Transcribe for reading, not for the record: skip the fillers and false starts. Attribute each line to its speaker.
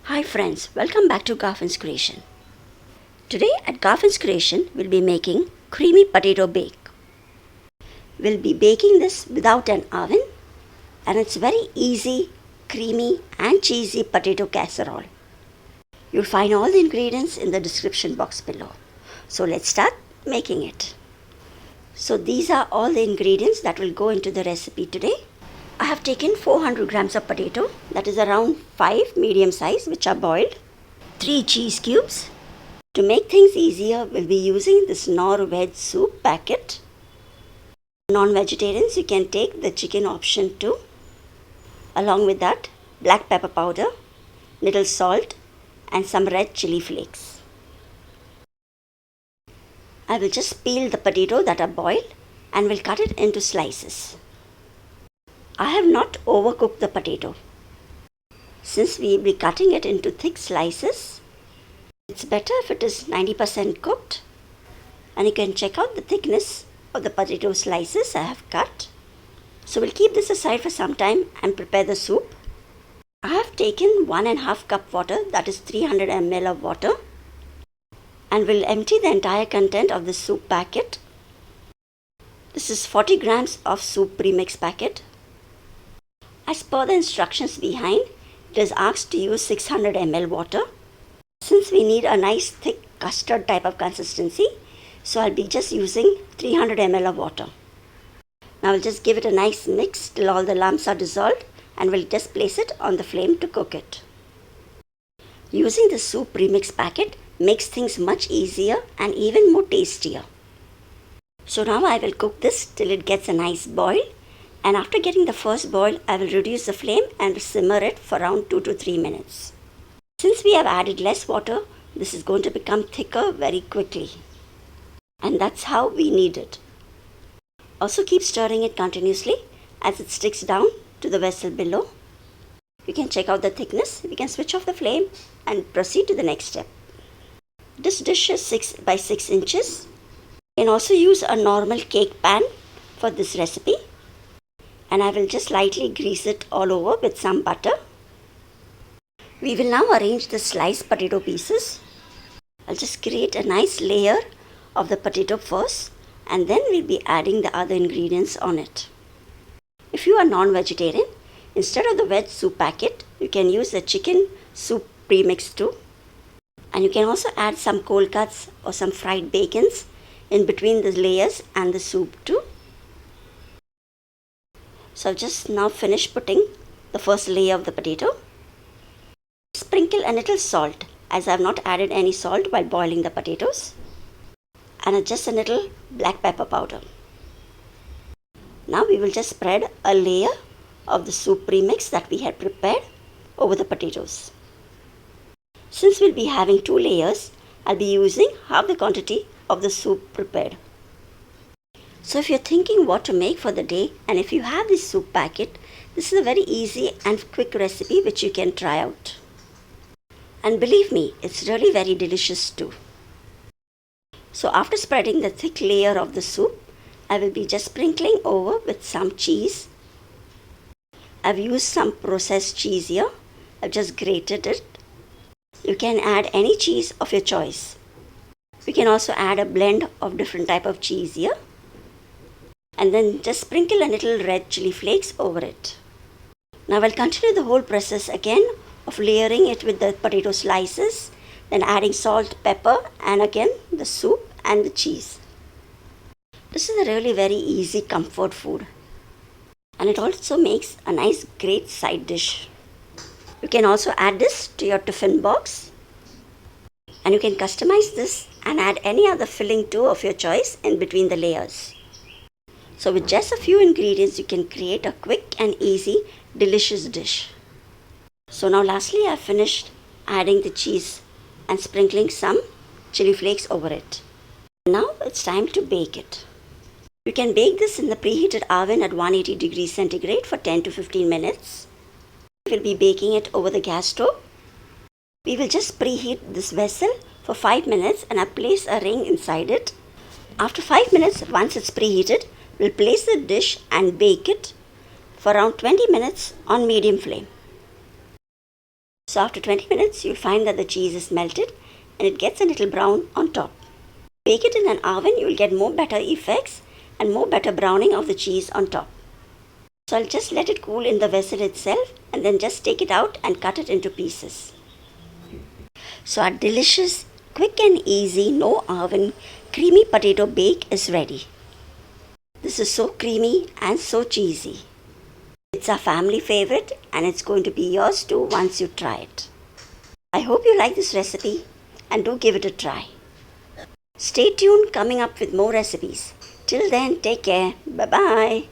Speaker 1: Hi friends, welcome back to Garfin's Creation. Today at Garfin's Creation, we'll be making creamy potato bake. We'll be baking this without an oven, and it's very easy, creamy and cheesy potato casserole. You'll find all the ingredients in the description box below. So let's start making it. So these are all the ingredients that will go into the recipe today. I have taken 400 grams of potato, that is around 5 medium size, which are boiled, 3 cheese cubes. To make things easier, we'll be using this Knorr Soup packet. Non-vegetarians, you can take the chicken option too. Along with that, black pepper powder, little salt and some red chilli flakes. I will just peel the potato that are boiled and will cut it into slices. I have not overcooked the potato. Since we will be cutting it into thick slices, it's better if it is 90% cooked. And you can check out the thickness of the potato slices I have cut. So we'll keep this aside for some time and prepare the soup. I have taken 1.5 cup water, that is 300 ml of water, and will empty the entire content of the soup packet. This is 40 grams of soup Premix Packet. As per the instructions behind, it is asked to use 600 ml water. Since we need a nice thick custard type of consistency, so I'll be just using 300 ml of water. Now I'll just give it a nice mix till all the lumps are dissolved, and we'll just place it on the flame to cook it. Using the soup Premix Packet makes things much easier and even more tastier. So now I will cook this till it gets a nice boil. And after getting the first boil, I will reduce the flame and simmer it for around 2 to 3 minutes. Since we have added less water, this is going to become thicker very quickly. And that's how we need it. Also keep stirring it continuously as it sticks down to the vessel below. You can check out the thickness. We can switch off the flame and proceed to the next step. This dish is 6 by 6 inches. You can also use a normal cake pan for this recipe. And I will just lightly grease it all over with some butter. We will now arrange the sliced potato pieces. I'll just create a nice layer of the potato first, and then we'll be adding the other ingredients on it. If you are non-vegetarian, instead of the veg soup packet, you can use the chicken soup premix too. And you can also add some cold cuts or some fried bacons in between the layers and the soup too. So I've just now finished putting the first layer of the potato. Sprinkle a little salt, as I have not added any salt while boiling the potatoes. And just a little black pepper powder. Now we will just spread a layer of the soup premix that we had prepared over the potatoes. Since we'll be having 2 layers, I'll be using half the quantity of the soup prepared. So if you're thinking what to make for the day, and if you have this soup packet, this is a very easy and quick recipe which you can try out. And believe me, it's really very delicious too. So after spreading the thick layer of the soup, I will be just sprinkling over with some cheese. I've used some processed cheese here. I've just grated it. You can add any cheese of your choice. We can also add a blend of different type of cheese here. And then just sprinkle a little red chilli flakes over it. Now I'll continue the whole process again of layering it with the potato slices, then adding salt, pepper, and again the soup and the cheese. This is a really very easy comfort food. And it also makes a nice great side dish. You can also add this to your tiffin box. And you can customize this and add any other filling too of your choice in between the layers. So with just a few ingredients, you can create a quick and easy, delicious dish. So now lastly, I've finished adding the cheese and sprinkling some chili flakes over it. Now it's time to bake it. You can bake this in the preheated oven at 180 degrees centigrade for 10 to 15 minutes. We'll be baking it over the gas stove. We will just preheat this vessel for 5 minutes and I place a ring inside it. After 5 minutes, once it's preheated, we'll place the dish and bake it for around 20 minutes on medium flame. So after 20 minutes, you'll find that the cheese is melted and it gets a little brown on top. Bake it in an oven, you'll get more better effects and more better browning of the cheese on top. So I'll just let it cool in the vessel itself and then just take it out and cut it into pieces. So our delicious, quick and easy, no oven, creamy potato bake is ready. This is so creamy and so cheesy. It's a family favorite and it's going to be yours too once you try it. I hope you like this recipe and do give it a try. Stay tuned, coming up with more recipes. Till then, take care. Bye-bye.